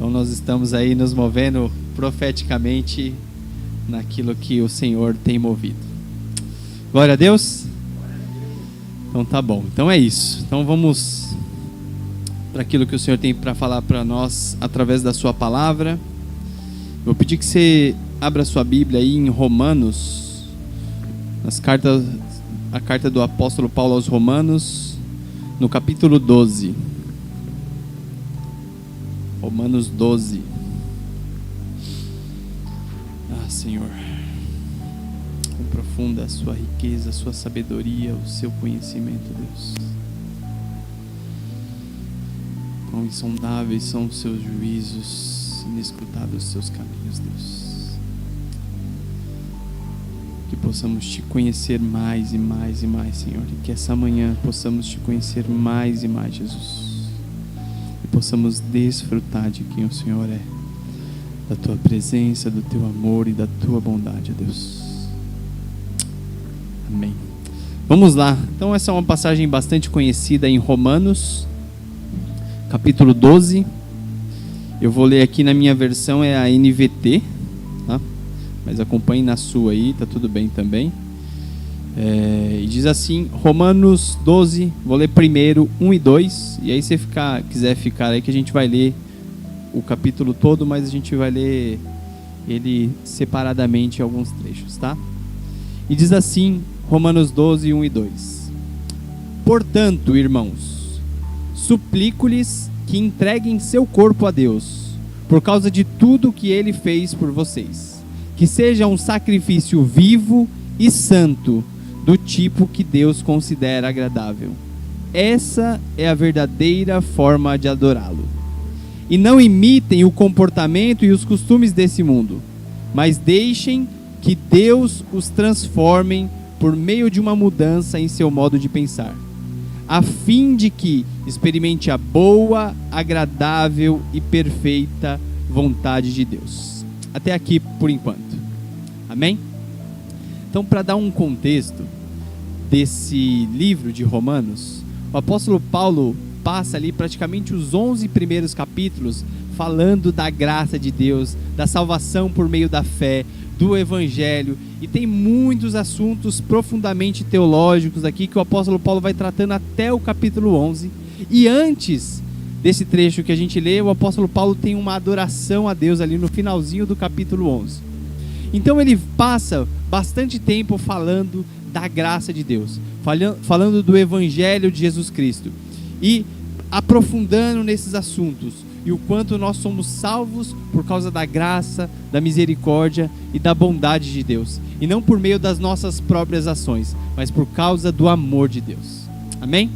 Então nós estamos aí nos movendo profeticamente naquilo que o Senhor tem movido. Glória a Deus. Então tá bom, então é isso. Então vamos para aquilo que o Senhor tem para falar para nós através da sua palavra. Vou pedir que você abra sua Bíblia aí em Romanos, a carta do apóstolo Paulo aos Romanos, no capítulo 12. Romanos 12. Ah, Senhor, quão profunda a sua riqueza, a sua sabedoria, o seu conhecimento, Deus. Quão insondáveis são os seus juízos, inescrutáveis os seus caminhos, Deus. Que possamos te conhecer mais e mais e mais, Senhor. E que essa manhã possamos te conhecer mais e mais, Jesus. E possamos desfrutar de quem o Senhor é, da tua presença, do teu amor e da tua bondade, Deus. Amém. Vamos lá. Então essa é uma passagem bastante conhecida em Romanos, capítulo 12. Eu vou ler aqui na minha versão, é a NVT, tá? Mas acompanhe na sua aí, tá tudo bem também. E diz assim, Romanos 12, vou ler primeiro 1 e 2, e aí se você quiser ficar aí que a gente vai ler o capítulo todo, mas a gente vai ler ele separadamente em alguns trechos, tá? E diz assim, Romanos 12, 1 e 2. Portanto, irmãos, suplico-lhes que entreguem seu corpo a Deus, por causa de tudo que Ele fez por vocês, que seja um sacrifício vivo e santo, do tipo que Deus considera agradável. Essa é a verdadeira forma de adorá-lo. E não imitem o comportamento e os costumes desse mundo, mas deixem que Deus os transforme por meio de uma mudança em seu modo de pensar, a fim de que experimente a boa, agradável e perfeita vontade de Deus. Até aqui por enquanto. Amém? Então, para dar um contexto desse livro de Romanos, o apóstolo Paulo passa ali praticamente os 11 primeiros capítulos falando da graça de Deus, da salvação por meio da fé, do evangelho, e tem muitos assuntos profundamente teológicos aqui que o apóstolo Paulo vai tratando até o capítulo 11. E antes desse trecho que a gente lê, o apóstolo Paulo tem uma adoração a Deus ali no finalzinho do capítulo 11. Então ele passa bastante tempo falando da graça de Deus, falando do evangelho de Jesus Cristo e aprofundando nesses assuntos e o quanto nós somos salvos por causa da graça, da misericórdia e da bondade de Deus, e não por meio das nossas próprias ações, mas por causa do amor de Deus. Amém?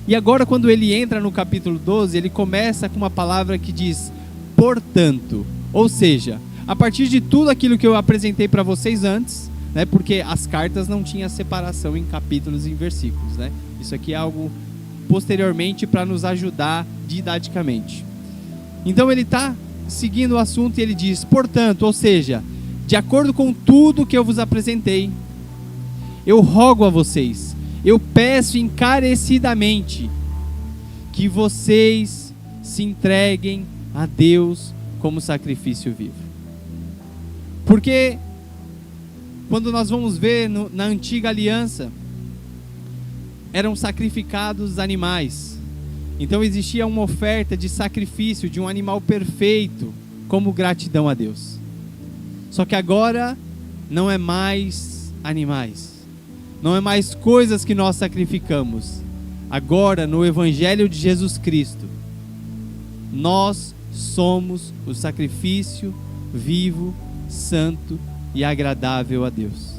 E agora, quando ele entra no capítulo 12, ele começa com uma palavra que diz portanto, ou seja, a partir de tudo aquilo que eu apresentei para vocês antes, né, porque as cartas não tinham separação em capítulos e em versículos, né? Isso aqui é algo posteriormente para nos ajudar didaticamente. Então ele está seguindo o assunto e ele diz, portanto, ou seja, de acordo com tudo que eu vos apresentei, eu rogo a vocês, eu peço encarecidamente que vocês se entreguem a Deus como sacrifício vivo. Porque quando nós vamos ver na antiga aliança, eram sacrificados animais. Então existia uma oferta de sacrifício de um animal perfeito, como gratidão a Deus. Só que agora não é mais animais, não é mais coisas que nós sacrificamos. Agora, no Evangelho de Jesus Cristo, nós somos o sacrifício vivo, santo e agradável a Deus.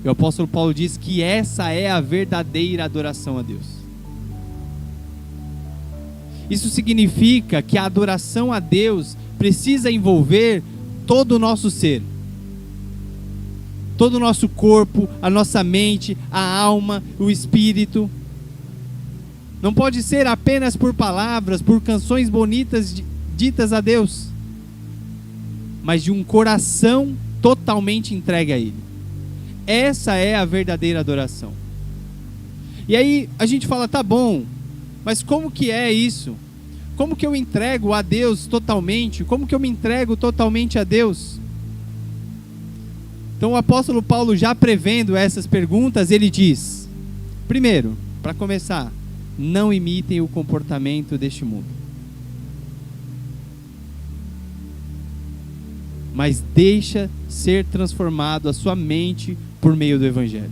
E o apóstolo Paulo diz que essa é a verdadeira adoração a Deus. Isso significa que a adoração a Deus precisa envolver todo o nosso ser, todo o nosso corpo, a nossa mente, a alma, o espírito. Não pode ser apenas por palavras, por canções bonitas ditas a Deus, mas de um coração totalmente entregue a Ele. Essa é a verdadeira adoração. E aí a gente fala, tá bom, mas como que é isso? Como que eu entrego a Deus totalmente? Como que eu me entrego totalmente a Deus? Então o apóstolo Paulo, já prevendo essas perguntas, ele diz: primeiro, para começar, não imitem o comportamento deste mundo, mas deixa ser transformado a sua mente por meio do Evangelho.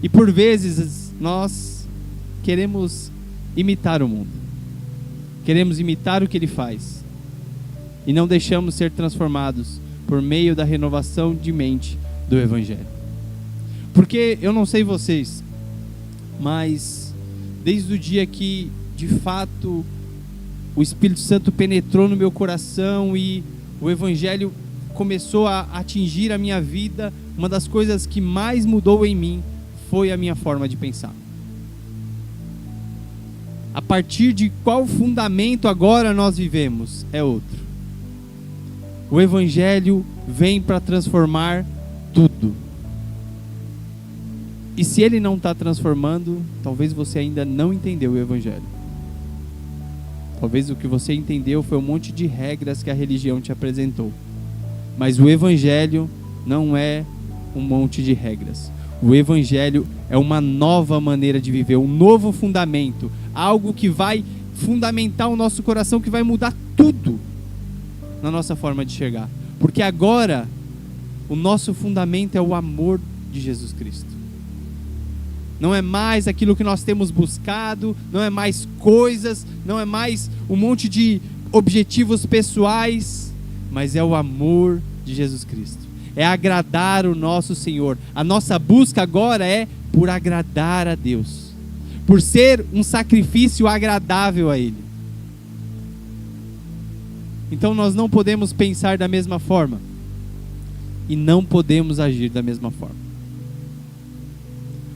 E por vezes nós queremos imitar o mundo, queremos imitar o que ele faz, e não deixamos ser transformados por meio da renovação de mente do Evangelho. Porque eu não sei vocês, mas desde o dia que de fato o Espírito Santo penetrou no meu coração e o Evangelho começou a atingir a minha vida, uma das coisas que mais mudou em mim foi a minha forma de pensar. A partir de qual fundamento agora nós vivemos é outro. O Evangelho vem para transformar tudo. E se ele não está transformando, talvez você ainda não entendeu o Evangelho. Talvez o que você entendeu foi um monte de regras que a religião te apresentou. Mas o Evangelho não é um monte de regras. O Evangelho é uma nova maneira de viver, um novo fundamento. Algo que vai fundamentar o nosso coração, que vai mudar tudo na nossa forma de enxergar. Porque agora, o nosso fundamento é o amor de Jesus Cristo. Não é mais aquilo que nós temos buscado, não é mais coisas, não é mais um monte de objetivos pessoais, mas é o amor de Jesus Cristo. É agradar o nosso Senhor. A nossa busca agora é por agradar a Deus, por ser um sacrifício agradável a Ele. Então nós não podemos pensar da mesma forma e não podemos agir da mesma forma.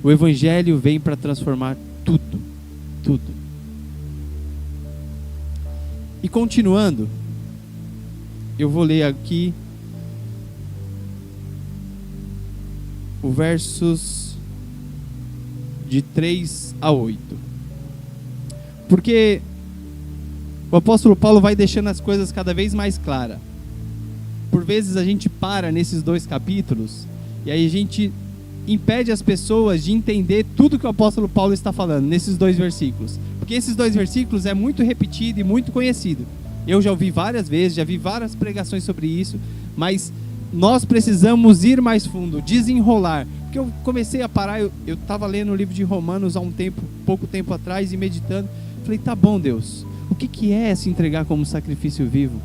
O Evangelho vem para transformar tudo, tudo. E continuando, eu vou ler aqui os versos de 3 a 8. Porque o apóstolo Paulo vai deixando as coisas cada vez mais claras. Por vezes a gente para nesses 2 capítulos e aí a gente impede as pessoas de entender tudo que o apóstolo Paulo está falando nesses 2 versículos. Porque esses 2 versículos é muito repetido e muito conhecido. Eu já ouvi várias vezes, já vi várias pregações sobre isso, mas nós precisamos ir mais fundo, desenrolar. Porque eu comecei a parar, eu estava lendo o livro de Romanos há pouco tempo atrás e meditando. Falei, tá bom, Deus, o que é se entregar como sacrifício vivo?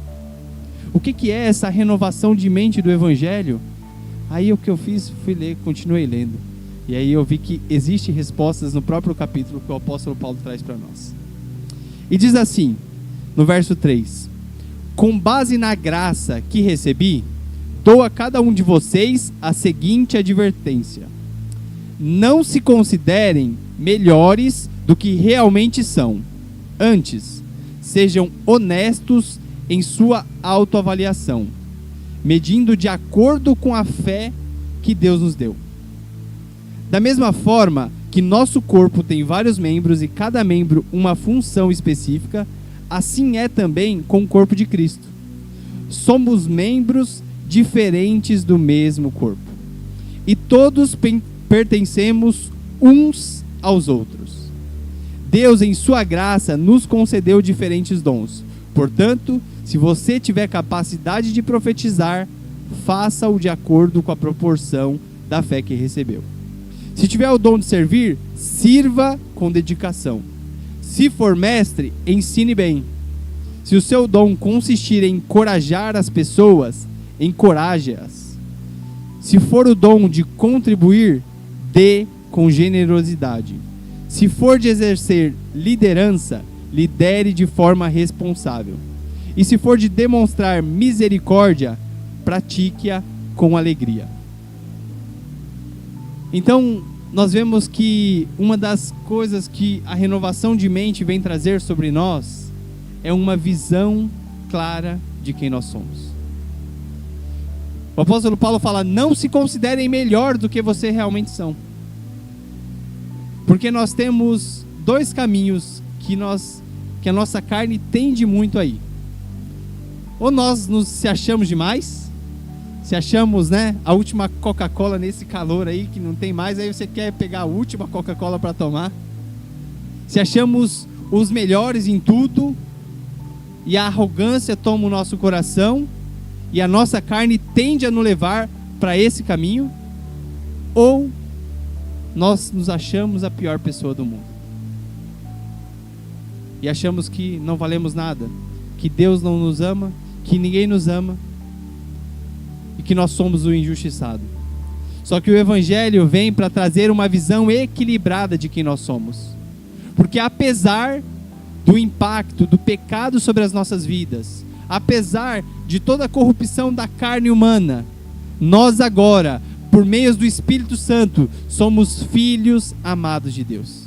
O que é essa renovação de mente do Evangelho? Aí o que eu fiz, fui ler, continuei lendo. E aí eu vi que existem respostas no próprio capítulo que o apóstolo Paulo traz para nós. E diz assim, no verso 3: com base na graça que recebi, dou a cada um de vocês a seguinte advertência: não se considerem melhores do que realmente são. Antes, sejam honestos em sua autoavaliação, medindo de acordo com a fé que Deus nos deu. Da mesma forma que nosso corpo tem vários membros e cada membro uma função específica, assim é também com o corpo de Cristo. Somos membros diferentes do mesmo corpo, e todos pertencemos uns aos outros. Deus, em sua graça, nos concedeu diferentes dons. Portanto, se você tiver capacidade de profetizar, faça-o de acordo com a proporção da fé que recebeu. Se tiver o dom de servir, sirva com dedicação. Se for mestre, ensine bem. Se o seu dom consistir em encorajar as pessoas, encoraje-as. Se for o dom de contribuir, dê com generosidade. Se for de exercer liderança, lidere de forma responsável. E se for de demonstrar misericórdia, pratique-a com alegria. Então, nós vemos que uma das coisas que a renovação de mente vem trazer sobre nós é uma visão clara de quem nós somos. O apóstolo Paulo fala, não se considerem melhor do que você realmente são. Porque nós temos 2 caminhos que nós que a nossa carne tende muito aí. Ou nós se achamos demais, se achamos, né, a última Coca-Cola nesse calor aí, que não tem mais, aí você quer pegar a última Coca-Cola para tomar. Se achamos os melhores em tudo, e a arrogância toma o nosso coração, e a nossa carne tende a nos levar para esse caminho, ou nós nos achamos a pior pessoa do mundo. E achamos que não valemos nada, que Deus não nos ama, que ninguém nos ama, e que nós somos o injustiçado. Só que o Evangelho vem para trazer uma visão equilibrada de quem nós somos. Porque apesar do impacto do pecado sobre as nossas vidas, apesar de toda a corrupção da carne humana, nós agora, por meio do Espírito Santo, somos filhos amados de Deus.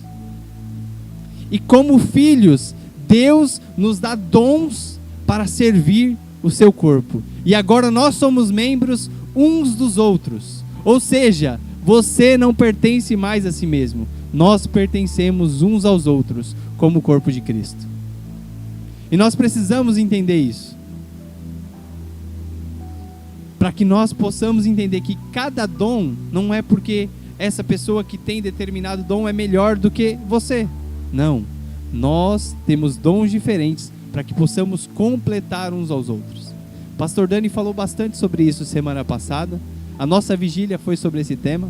E como filhos, Deus nos dá dons para servir o seu corpo. E agora nós somos membros uns dos outros. Ou seja, você não pertence mais a si mesmo. Nós pertencemos uns aos outros, como o corpo de Cristo. E nós precisamos entender isso. Para que nós possamos entender que cada dom não é porque essa pessoa que tem determinado dom é melhor do que você. Não. Nós temos dons diferentes para que possamos completar uns aos outros. O pastor Dani falou bastante sobre isso semana passada. A nossa vigília foi sobre esse tema,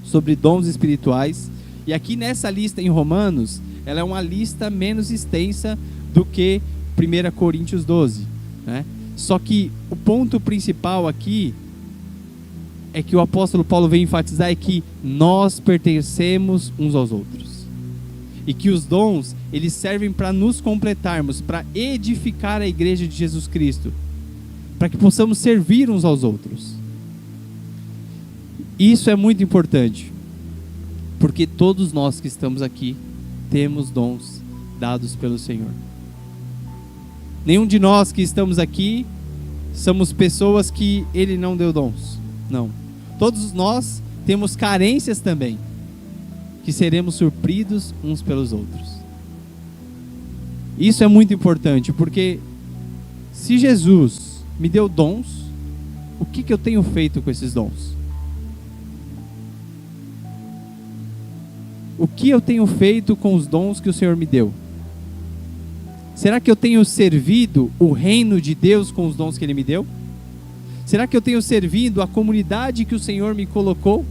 sobre dons espirituais. E aqui nessa lista em Romanos, ela é uma lista menos extensa do que 1 Coríntios 12, né? Só que o ponto principal aqui é que o apóstolo Paulo vem enfatizar é que nós pertencemos uns aos outros. E que os dons, eles servem para nos completarmos, para edificar a igreja de Jesus Cristo, para que possamos servir uns aos outros. Isso é muito importante, porque todos nós que estamos aqui temos dons dados pelo Senhor. Nenhum de nós que estamos aqui somos pessoas que Ele não deu dons. Não. Todos nós temos carências também, que seremos supridos uns pelos outros. Isso é muito importante, porque se Jesus me deu dons, o que eu tenho feito com esses dons? O que eu tenho feito com os dons que o Senhor me deu? Será que eu tenho servido o reino de Deus com os dons que Ele me deu? Será que eu tenho servido a comunidade que o Senhor me colocou?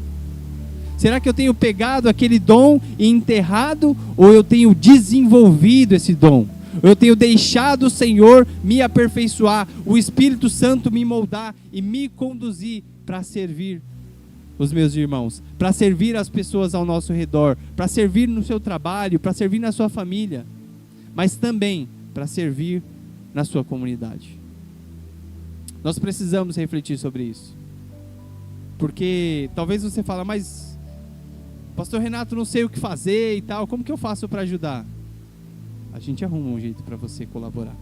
Será que eu tenho pegado aquele dom e enterrado, ou eu tenho desenvolvido esse dom? Eu tenho deixado o Senhor me aperfeiçoar, o Espírito Santo me moldar e me conduzir para servir os meus irmãos, para servir as pessoas ao nosso redor, para servir no seu trabalho, para servir na sua família, mas também para servir na sua comunidade. Nós precisamos refletir sobre isso, porque talvez você fale, mas pastor Renato, não sei o que fazer e tal, como que eu faço para ajudar? A gente arruma um jeito para você colaborar.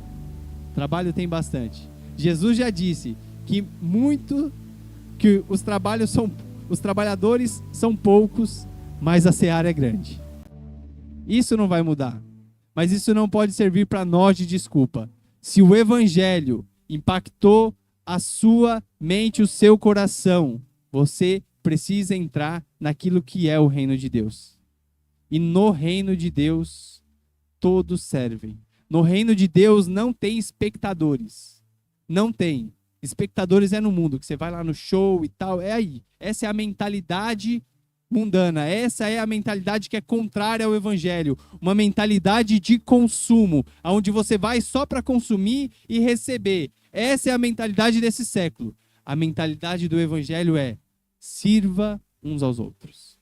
Trabalho tem bastante. Jesus já disse que os trabalhadores são poucos, mas a seara é grande. Isso não vai mudar. Mas isso não pode servir para nós de desculpa. Se o Evangelho impactou a sua mente, o seu coração, você precisa entrar naquilo que é o reino de Deus. E no reino de Deus, todos servem. No reino de Deus não tem espectadores. Não tem. Espectadores é no mundo, que você vai lá no show e tal, é aí. Essa é a mentalidade mundana, essa é a mentalidade que é contrária ao Evangelho, uma mentalidade de consumo, onde você vai só para consumir e receber. Essa é a mentalidade desse século. A mentalidade do Evangelho é: sirva uns aos outros.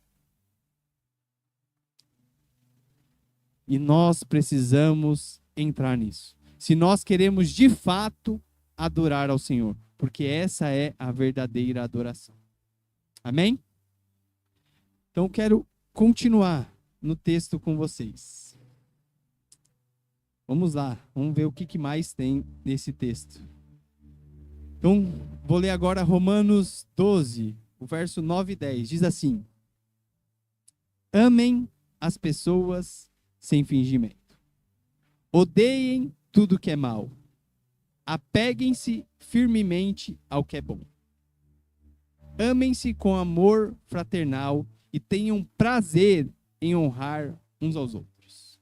E nós precisamos entrar nisso. Se nós queremos de fato adorar ao Senhor, porque essa é a verdadeira adoração. Amém? Então quero continuar no texto com vocês. Vamos lá, vamos ver o que mais tem nesse texto. Então, vou ler agora Romanos 12, o verso 9 e 10. Diz assim: amem as pessoas sem fingimento. Odeiem tudo que é mal. Apeguem-se firmemente ao que é bom. Amem-se com amor fraternal e tenham prazer em honrar uns aos outros.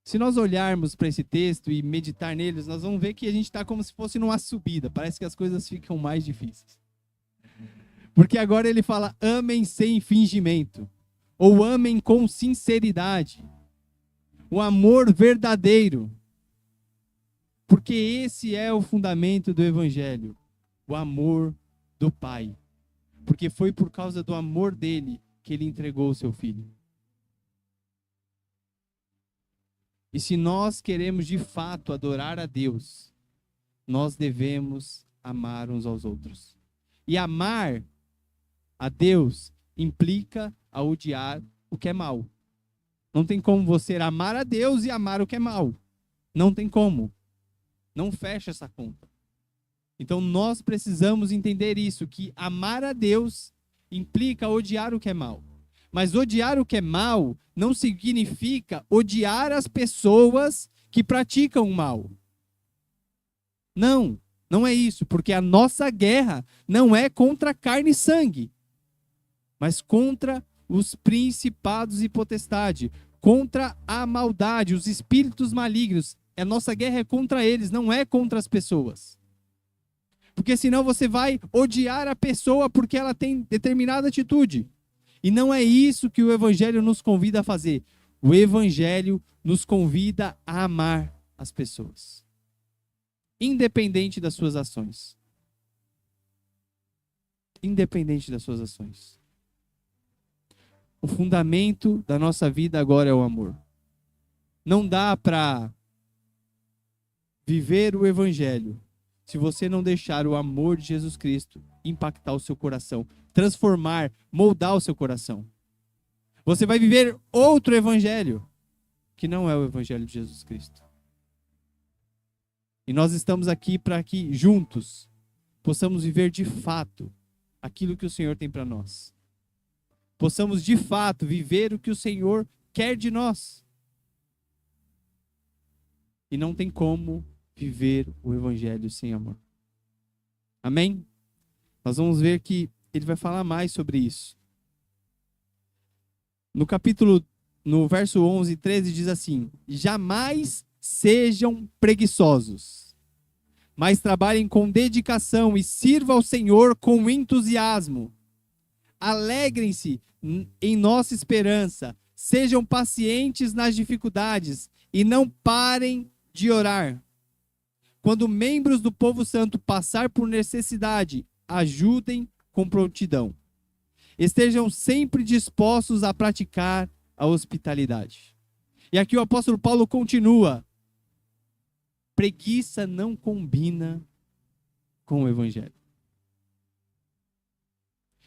Se nós olharmos para esse texto e meditar neles, nós vamos ver que a gente está como se fosse numa subida. Parece que as coisas ficam mais difíceis. Porque agora ele fala, amem sem fingimento. Ou amem com sinceridade. O amor verdadeiro. Porque esse é o fundamento do Evangelho. O amor do Pai. Porque foi por causa do amor dele que ele entregou o seu filho. E se nós queremos de fato adorar a Deus, nós devemos amar uns aos outros. E amar a Deus implica a odiar o que é mal. Não tem como você amar a Deus e amar o que é mal. Não tem como. Não fecha essa conta. Então nós precisamos entender isso, que amar a Deus implica odiar o que é mal. Mas odiar o que é mal não significa odiar as pessoas que praticam o mal. Não, não é isso, porque a nossa guerra não é contra carne e sangue, mas contra os principados e potestades, contra a maldade, os espíritos malignos. A nossa guerra é contra eles, não é contra as pessoas. Porque senão você vai odiar a pessoa porque ela tem determinada atitude. E não é isso que o Evangelho nos convida a fazer. O Evangelho nos convida a amar as pessoas, independente das suas ações. Independente das suas ações. O fundamento da nossa vida agora é o amor. Não dá para viver o Evangelho se você não deixar o amor de Jesus Cristo impactar o seu coração, transformar, moldar o seu coração. Você vai viver outro Evangelho, que não é o Evangelho de Jesus Cristo. E nós estamos aqui para que juntos possamos viver de fato aquilo que o Senhor tem para nós. Possamos de fato viver o que o Senhor quer de nós. E não tem como viver o Evangelho sem amor. Amém? Nós vamos ver que ele vai falar mais sobre isso. No verso 11 e 13 diz assim: jamais sejam preguiçosos, mas trabalhem com dedicação e sirvam ao Senhor com entusiasmo. Alegrem-se em nossa esperança, sejam pacientes nas dificuldades e não parem de orar. Quando membros do povo santo passar por necessidade, ajudem com prontidão. Estejam sempre dispostos a praticar a hospitalidade. E aqui o apóstolo Paulo continua. Preguiça não combina com o Evangelho.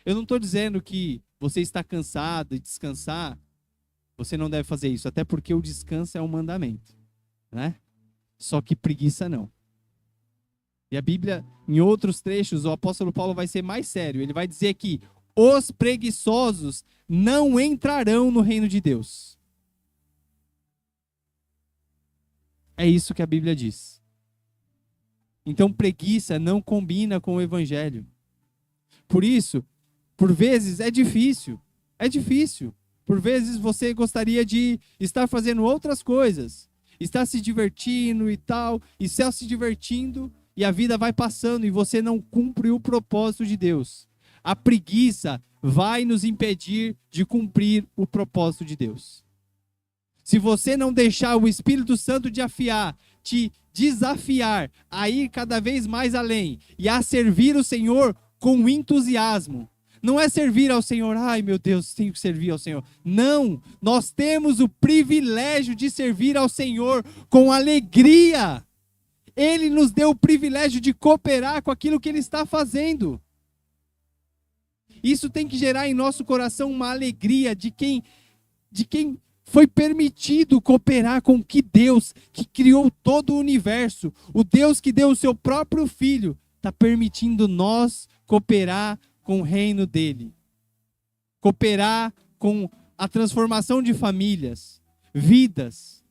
Eu não estou dizendo que você está cansado e descansar, você não deve fazer isso, até porque o descanso é um mandamento, né? Só que preguiça não. E a Bíblia, em outros trechos, o apóstolo Paulo vai ser mais sério. Ele vai dizer que os preguiçosos não entrarão no reino de Deus. É isso que a Bíblia diz. Então, preguiça não combina com o Evangelho. Por isso, por vezes é difícil. É difícil. Por vezes você gostaria de estar fazendo outras coisas. Estar se divertindo e tal. E só se divertindo. E a vida vai passando e você não cumpre o propósito de Deus. A preguiça vai nos impedir de cumprir o propósito de Deus. Se você não deixar o Espírito Santo te desafiar a ir cada vez mais além e a servir o Senhor com entusiasmo. Não é servir ao Senhor, ai meu Deus, tenho que servir ao Senhor. Não, nós temos o privilégio de servir ao Senhor com alegria. Ele nos deu o privilégio de cooperar com aquilo que Ele está fazendo. Isso tem que gerar em nosso coração uma alegria de quem foi permitido cooperar com que Deus, que criou todo o universo, o Deus que deu o seu próprio Filho, está permitindo nós cooperar com o reino dele. Cooperar com a transformação de famílias, vidas.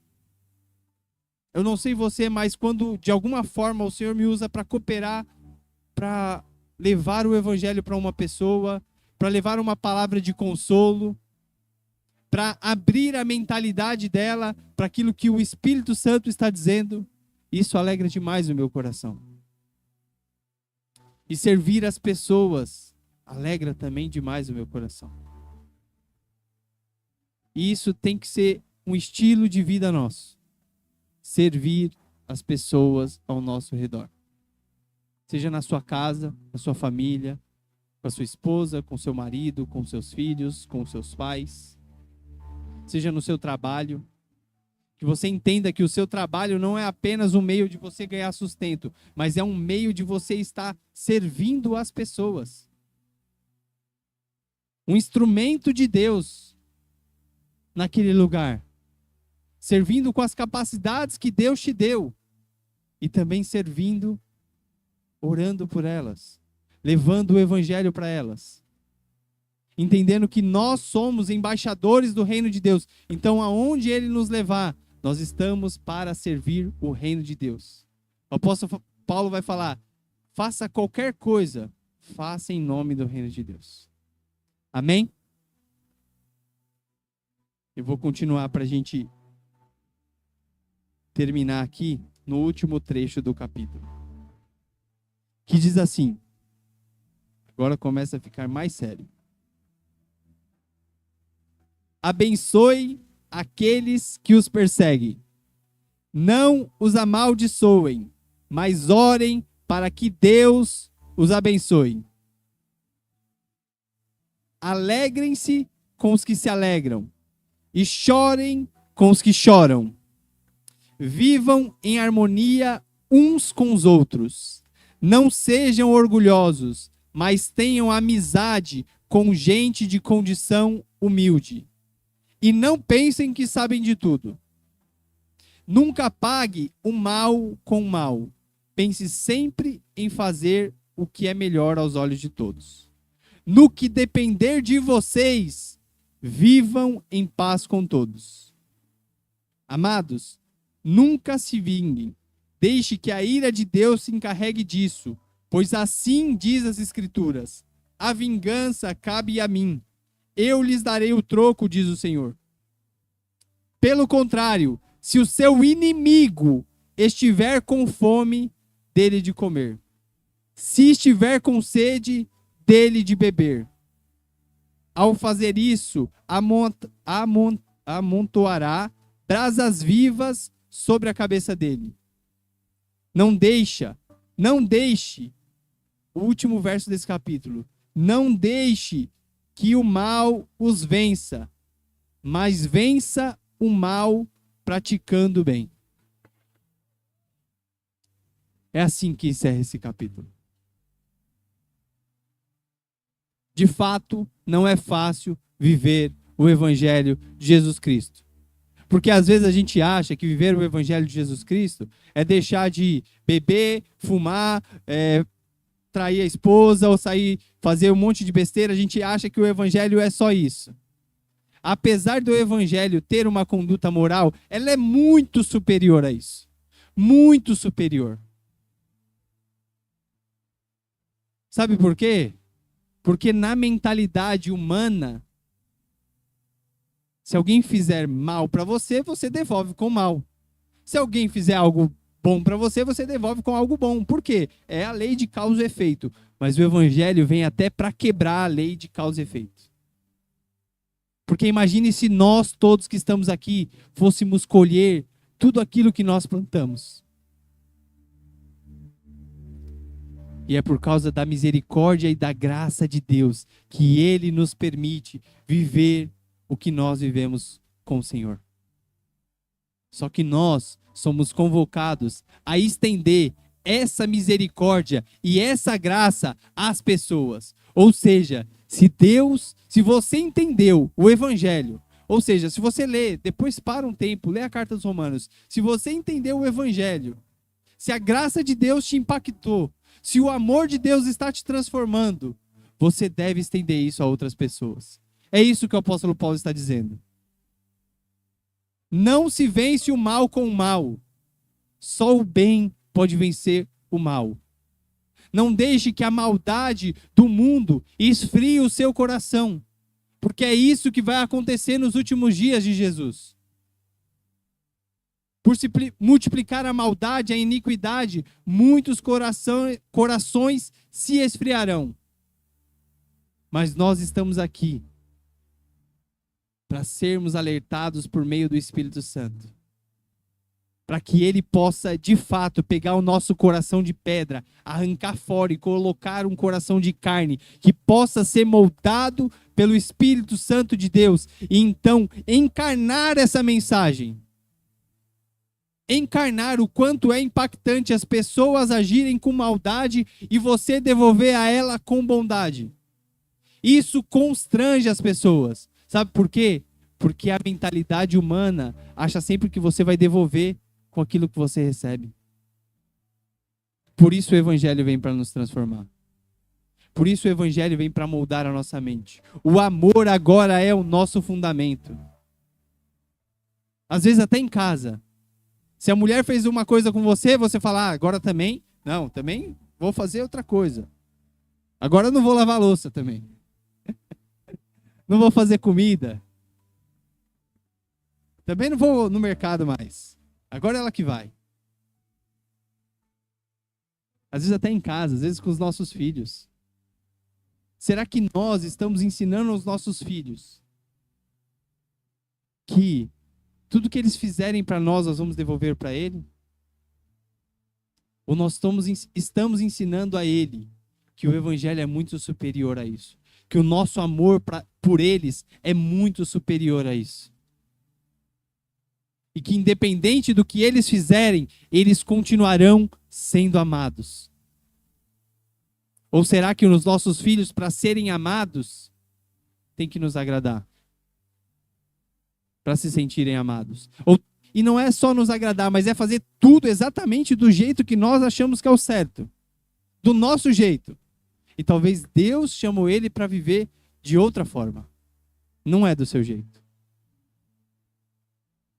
Eu não sei você, mas quando de alguma forma o Senhor me usa para cooperar, para levar o evangelho para uma pessoa, para levar uma palavra de consolo, para abrir a mentalidade dela para aquilo que o Espírito Santo está dizendo, isso alegra demais o meu coração. E servir as pessoas alegra também demais o meu coração. E isso tem que ser um estilo de vida nosso. Servir as pessoas ao nosso redor. Seja na sua casa, na sua família, com a sua esposa, com seu marido, com seus filhos, com seus pais. Seja no seu trabalho. Que você entenda que o seu trabalho não é apenas um meio de você ganhar sustento, mas é um meio de você estar servindo as pessoas. Um instrumento de Deus naquele lugar. Servindo com as capacidades que Deus te deu. E também servindo, orando por elas. Levando o evangelho para elas. Entendendo que nós somos embaixadores do reino de Deus. Então, aonde Ele nos levar, nós estamos para servir o reino de Deus. O apóstolo Paulo vai falar, faça qualquer coisa, faça em nome do reino de Deus. Amém? Eu vou continuar para a gente terminar aqui no último trecho do capítulo. Que diz assim, agora começa a ficar mais sério. Abençoe aqueles que os perseguem. Não os amaldiçoem, mas orem para que Deus os abençoe. Alegrem-se com os que se alegram e chorem com os que choram. Vivam em harmonia uns com os outros. Não sejam orgulhosos, mas tenham amizade com gente de condição humilde. E não pensem que sabem de tudo. Nunca pague o mal com o mal. Pense sempre em fazer o que é melhor aos olhos de todos. No que depender de vocês, vivam em paz com todos. Amados, nunca se vinguem. Deixe que a ira de Deus se encarregue disso, pois assim diz as Escrituras: a vingança cabe a mim. Eu lhes darei o troco, diz o Senhor. Pelo contrário, se o seu inimigo estiver com fome, dele de comer. Se estiver com sede, dele de beber. Ao fazer isso, amontoará brasas vivas sobre a cabeça dele. Não deixe, o último verso desse capítulo, não deixe que o mal os vença, mas vença o mal praticando o bem. É assim que encerra esse capítulo. De fato, não é fácil viver o Evangelho de Jesus Cristo. Porque às vezes a gente acha que viver o Evangelho de Jesus Cristo é deixar de beber, fumar, trair a esposa ou sair, fazer um monte de besteira. A gente acha que o Evangelho é só isso. Apesar do Evangelho ter uma conduta moral, ela é muito superior a isso. Muito superior. Sabe por quê? Porque na mentalidade humana, se alguém fizer mal para você, você devolve com mal. Se alguém fizer algo bom para você, você devolve com algo bom. Por quê? É a lei de causa e efeito. Mas o Evangelho vem até para quebrar a lei de causa e efeito. Porque imagine se nós todos que estamos aqui fôssemos colher tudo aquilo que nós plantamos. E é por causa da misericórdia e da graça de Deus que Ele nos permite viver o que nós vivemos com o Senhor. Só que nós somos convocados a estender essa misericórdia e essa graça às pessoas. Ou seja, se você entendeu o Evangelho, ou seja, se você lê, depois para um tempo, lê a carta dos Romanos, se você entendeu o Evangelho, se a graça de Deus te impactou, se o amor de Deus está te transformando, você deve estender isso a outras pessoas. É isso que o apóstolo Paulo está dizendo. Não se vence o mal com o mal, Só o bem pode vencer o mal. Não deixe que a maldade do mundo esfrie o seu coração, porque é isso que vai acontecer nos últimos dias de Jesus. Por se multiplicar a maldade, a iniquidade, muitos corações se esfriarão. Mas nós estamos aqui para sermos alertados por meio do Espírito Santo, para que Ele possa, de fato, pegar o nosso coração de pedra, arrancar fora e colocar um coração de carne, que possa ser moldado pelo Espírito Santo de Deus, e então encarnar essa mensagem. Encarnar o quanto é impactante as pessoas agirem com maldade e você devolver a ela com bondade. Isso constrange as pessoas. Sabe por quê? Porque a mentalidade humana acha sempre que você vai devolver com aquilo que você recebe. Por isso o Evangelho vem para nos transformar. Por isso o Evangelho vem para moldar a nossa mente. O amor agora é o nosso fundamento. Às vezes até em casa. Se a mulher fez uma coisa com você, você fala, agora também? Não, também vou fazer outra coisa. Agora eu não vou lavar a louça também. Não vou fazer comida. Também não vou no mercado mais. Agora é ela que vai. Às vezes até em casa, às vezes com os nossos filhos. Será que nós estamos ensinando aos nossos filhos que tudo que eles fizerem para nós vamos devolver para ele? Ou nós estamos ensinando a ele que o Evangelho é muito superior a isso? Que o nosso amor por eles é muito superior a isso? E que independente do que eles fizerem, eles continuarão sendo amados? Ou será que os nossos filhos, para serem amados, têm que nos agradar? Para se sentirem amados. E não é só nos agradar, mas é fazer tudo exatamente do jeito que nós achamos que é o certo. Do nosso jeito. E talvez Deus chamou ele para viver de outra forma. Não é do seu jeito.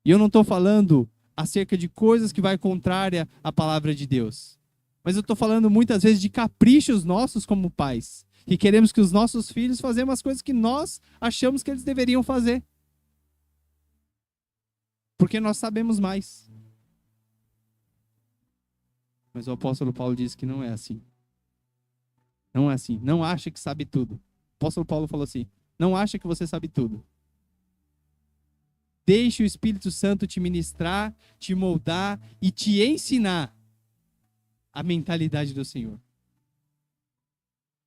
E eu não estou falando acerca de coisas que vai contrária à palavra de Deus. Mas eu estou falando muitas vezes de caprichos nossos como pais. Que queremos que os nossos filhos façam umas coisas que nós achamos que eles deveriam fazer. Porque nós sabemos mais. Mas o apóstolo Paulo diz que não é assim. Não é assim. Não acha que sabe tudo. O apóstolo Paulo falou assim, não acha que você sabe tudo. Deixe o Espírito Santo te ministrar, te moldar e te ensinar a mentalidade do Senhor.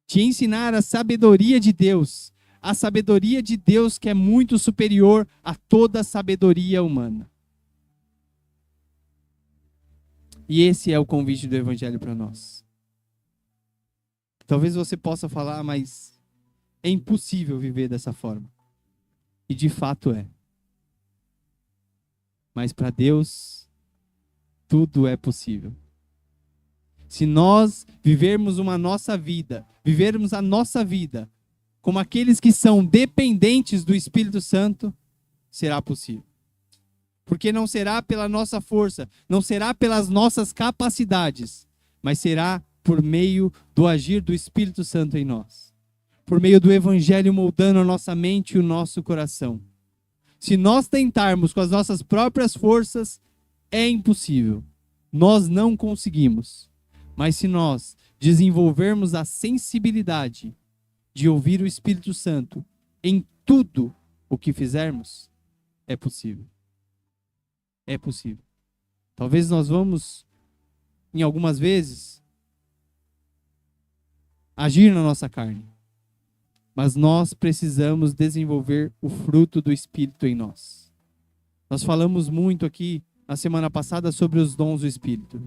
Te ensinar a sabedoria de Deus. A sabedoria de Deus que é muito superior a toda a sabedoria humana. E esse é o convite do Evangelho para nós. Talvez você possa falar, mas é impossível viver dessa forma. E de fato é. Mas para Deus, tudo é possível. Se nós vivermos a nossa vida como aqueles que são dependentes do Espírito Santo, será possível. Porque não será pela nossa força, não será pelas nossas capacidades, mas será por meio do agir do Espírito Santo em nós. Por meio do Evangelho moldando a nossa mente e o nosso coração. Se nós tentarmos com as nossas próprias forças, é impossível. Nós não conseguimos. Mas se nós desenvolvermos a sensibilidade de ouvir o Espírito Santo em tudo o que fizermos, é possível. É possível. Talvez nós vamos, em algumas vezes, agir na nossa carne. Mas nós precisamos desenvolver o fruto do Espírito em nós. Nós falamos muito aqui, na semana passada, sobre os dons do Espírito.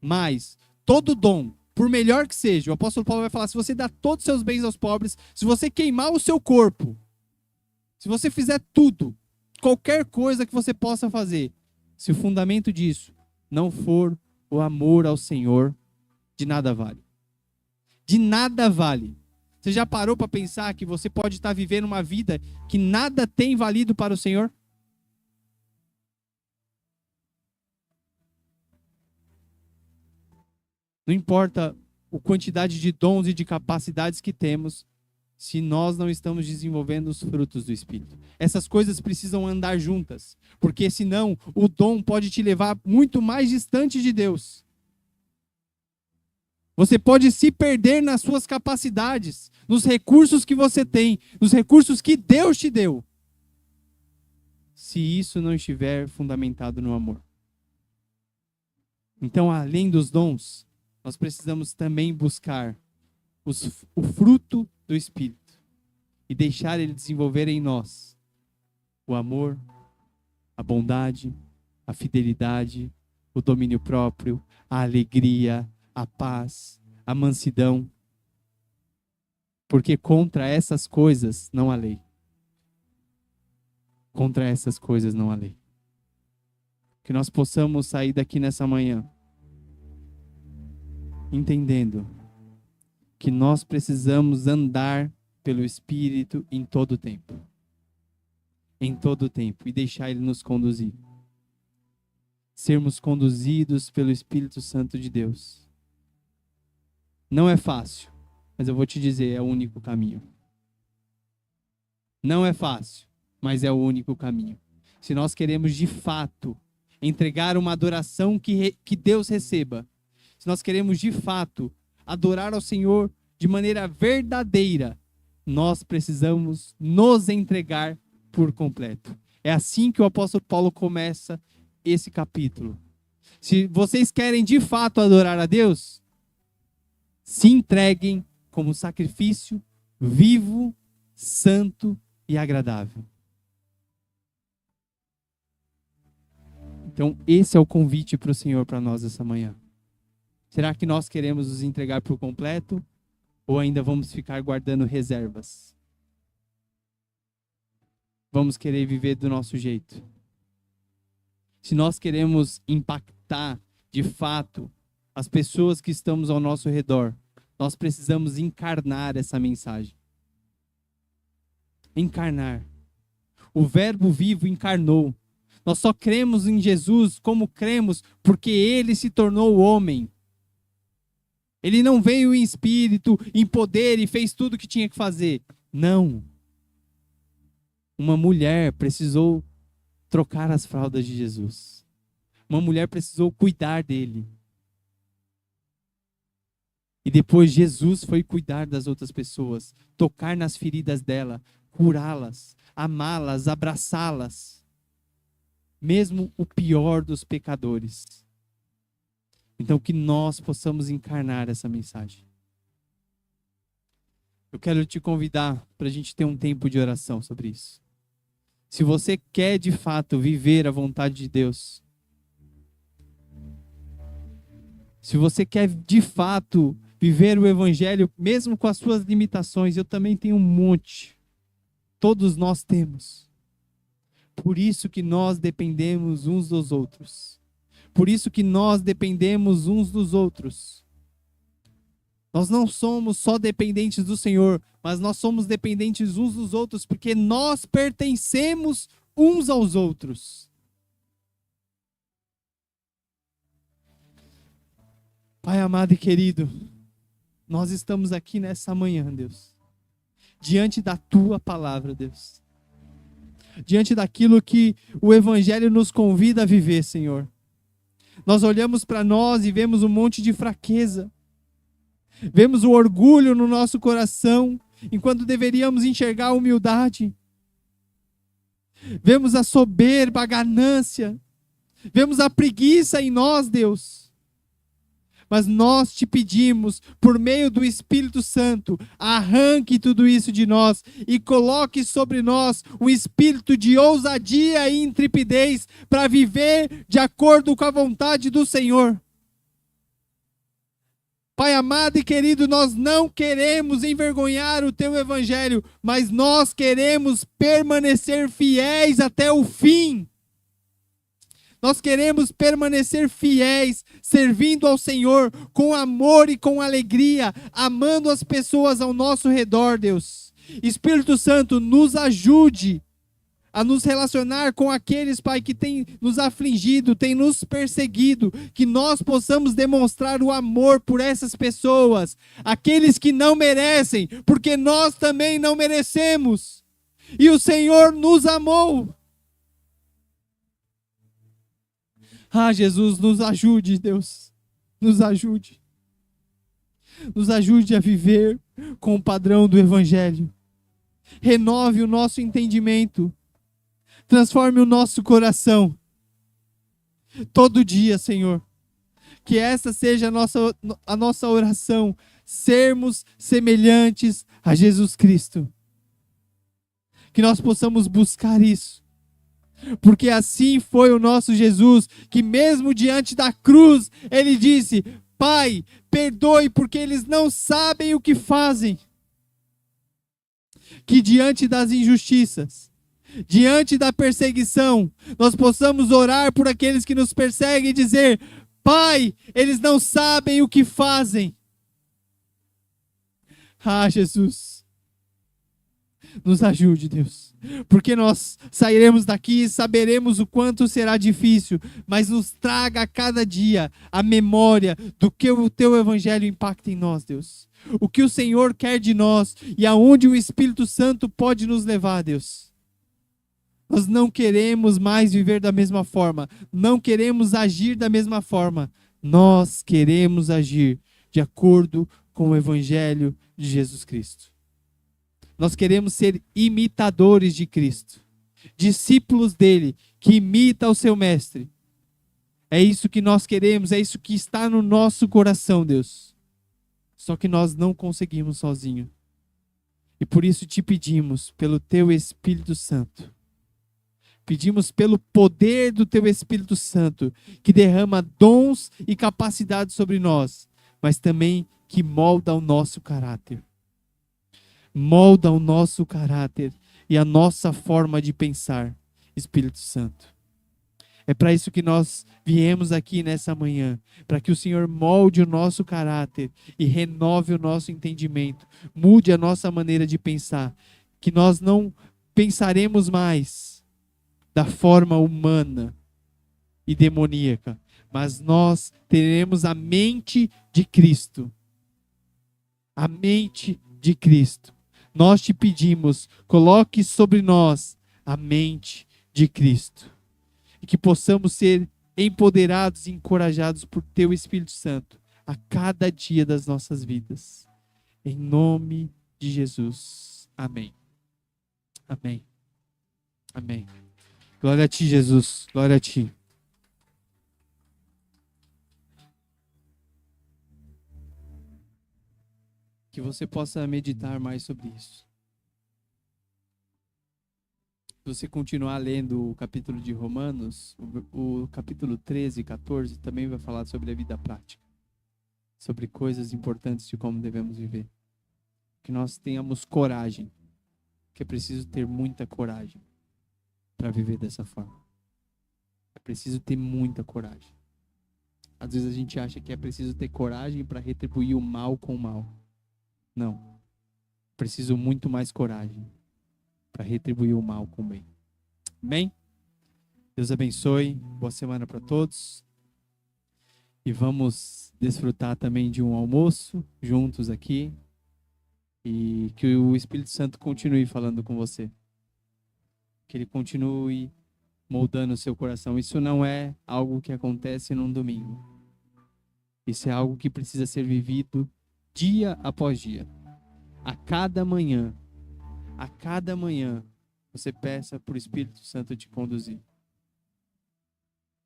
Mas, todo dom, por melhor que seja, o apóstolo Paulo vai falar, se você dá todos os seus bens aos pobres, se você queimar o seu corpo, se você fizer tudo, qualquer coisa que você possa fazer, se o fundamento disso não for o amor ao Senhor, de nada vale. De nada vale. Você já parou para pensar que você pode estar vivendo uma vida que nada tem valido para o Senhor? Não importa a quantidade de dons e de capacidades que temos, se nós não estamos desenvolvendo os frutos do Espírito. Essas coisas precisam andar juntas, porque senão o dom pode te levar muito mais distante de Deus. Você pode se perder nas suas capacidades, nos recursos que você tem, nos recursos que Deus te deu, se isso não estiver fundamentado no amor. Então, além dos dons, nós precisamos também buscar o fruto do Espírito e deixar ele desenvolver em nós o amor, a bondade, a fidelidade, o domínio próprio, a alegria, a paz, a mansidão. Porque contra essas coisas não há lei. Contra essas coisas não há lei. Que nós possamos sair daqui nessa manhã entendendo que nós precisamos andar pelo Espírito em todo o tempo. Em todo o tempo. E deixar Ele nos conduzir. Sermos conduzidos pelo Espírito Santo de Deus. Não é fácil, mas eu vou te dizer, é o único caminho. Não é fácil, mas é o único caminho. Se nós queremos de fato entregar uma adoração que Deus receba, se nós queremos de fato adorar ao Senhor de maneira verdadeira, nós precisamos nos entregar por completo. É assim que o apóstolo Paulo começa esse capítulo. Se vocês querem de fato adorar a Deus, se entreguem como sacrifício vivo, santo e agradável. Então, esse é o convite para o Senhor para nós essa manhã. Será que nós queremos nos entregar por completo? Ou ainda vamos ficar guardando reservas? Vamos querer viver do nosso jeito? Se nós queremos impactar de fato as pessoas que estamos ao nosso redor, nós precisamos encarnar essa mensagem. Encarnar. O Verbo vivo encarnou. Nós só cremos em Jesus como cremos porque Ele se tornou homem. Ele não veio em espírito, em poder e fez tudo o que tinha que fazer. Não. Uma mulher precisou trocar as fraldas de Jesus. Uma mulher precisou cuidar dele. E depois Jesus foi cuidar das outras pessoas, tocar nas feridas dela, curá-las, amá-las, abraçá-las. Mesmo o pior dos pecadores. Então que nós possamos encarnar essa mensagem. Eu quero te convidar para a gente ter um tempo de oração sobre isso. Se você quer de fato viver a vontade de Deus, se você quer de fato viver o Evangelho, mesmo com as suas limitações, eu também tenho um monte. Todos nós temos. Por isso que nós dependemos uns dos outros. Por isso que nós dependemos uns dos outros. Nós não somos só dependentes do Senhor, mas nós somos dependentes uns dos outros, porque nós pertencemos uns aos outros. Pai amado e querido, nós estamos aqui nessa manhã, Deus, diante da Tua palavra, Deus. Diante daquilo que o Evangelho nos convida a viver, Senhor. Nós olhamos para nós e vemos um monte de fraqueza. Vemos o orgulho no nosso coração, enquanto deveríamos enxergar a humildade. Vemos a soberba, a ganância. Vemos a preguiça em nós, Deus. Mas nós te pedimos, por meio do Espírito Santo, arranque tudo isso de nós e coloque sobre nós um espírito de ousadia e intrepidez para viver de acordo com a vontade do Senhor. Pai amado e querido, nós não queremos envergonhar o Teu Evangelho, mas nós queremos permanecer fiéis até o fim. Nós queremos permanecer fiéis, servindo ao Senhor com amor e com alegria, amando as pessoas ao nosso redor, Deus. Espírito Santo, nos ajude a nos relacionar com aqueles, Pai, que têm nos afligido, têm nos perseguido, que nós possamos demonstrar o amor por essas pessoas, aqueles que não merecem, porque nós também não merecemos. E o Senhor nos amou. Ah, Jesus, nos ajude, Deus. Nos ajude. Nos ajude a viver com o padrão do Evangelho. Renove o nosso entendimento. Transforme o nosso coração. Todo dia, Senhor. Que essa seja a nossa oração. Sermos semelhantes a Jesus Cristo. Que nós possamos buscar isso. Porque assim foi o nosso Jesus, que mesmo diante da cruz, ele disse: Pai, perdoe porque eles não sabem o que fazem. Que diante das injustiças, diante da perseguição, nós possamos orar por aqueles que nos perseguem e dizer: Pai, eles não sabem o que fazem. Ah, Jesus, nos ajude, Deus, porque nós sairemos daqui e saberemos o quanto será difícil, mas nos traga a cada dia a memória do que o Teu Evangelho impacta em nós, Deus. O que o Senhor quer de nós e aonde o Espírito Santo pode nos levar, Deus. Nós não queremos mais viver da mesma forma, não queremos agir da mesma forma, nós queremos agir de acordo com o Evangelho de Jesus Cristo. Nós queremos ser imitadores de Cristo, discípulos dele, que imita o seu mestre. É isso que nós queremos, é isso que está no nosso coração, Deus. Só que nós não conseguimos sozinhos. E por isso te pedimos, pelo teu Espírito Santo. Pedimos pelo poder do teu Espírito Santo, que derrama dons e capacidades sobre nós, mas também que molda o nosso caráter. Molda o nosso caráter e a nossa forma de pensar, Espírito Santo. É para isso que nós viemos aqui nessa manhã, para que o Senhor molde o nosso caráter e renove o nosso entendimento, mude a nossa maneira de pensar, que nós não pensaremos mais da forma humana e demoníaca, mas nós teremos a mente de Cristo. A mente de Cristo. Nós te pedimos, coloque sobre nós a mente de Cristo. E que possamos ser empoderados e encorajados por teu Espírito Santo a cada dia das nossas vidas. Em nome de Jesus. Amém. Amém. Amém. Glória a ti, Jesus. Glória a ti. Que você possa meditar mais sobre isso. Se você continuar lendo o capítulo de Romanos, o capítulo 13 e 14 também vai falar sobre a vida prática. Sobre coisas importantes de como devemos viver. Que nós tenhamos coragem. Que é preciso ter muita coragem para viver dessa forma. É preciso ter muita coragem. Às vezes a gente acha que é preciso ter coragem para retribuir o mal com o mal. Não. Preciso muito mais coragem para retribuir o mal com o bem. Amém? Deus abençoe. Boa semana para todos. E vamos desfrutar também de um almoço juntos aqui. E que o Espírito Santo continue falando com você. Que ele continue moldando o seu coração. Isso não é algo que acontece num domingo. Isso é algo que precisa ser vivido dia após dia. A cada manhã, você peça para o Espírito Santo te conduzir.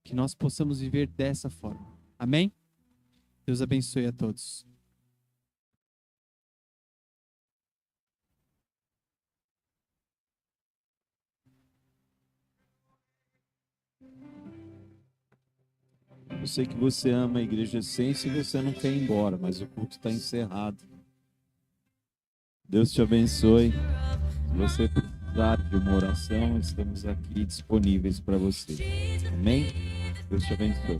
Que nós possamos viver dessa forma. Amém? Deus abençoe a todos. Eu sei que você ama a Igreja Essência e você não quer ir embora, mas o culto está encerrado. Deus te abençoe. Se você precisar de uma oração, estamos aqui disponíveis para você. Amém? Deus te abençoe.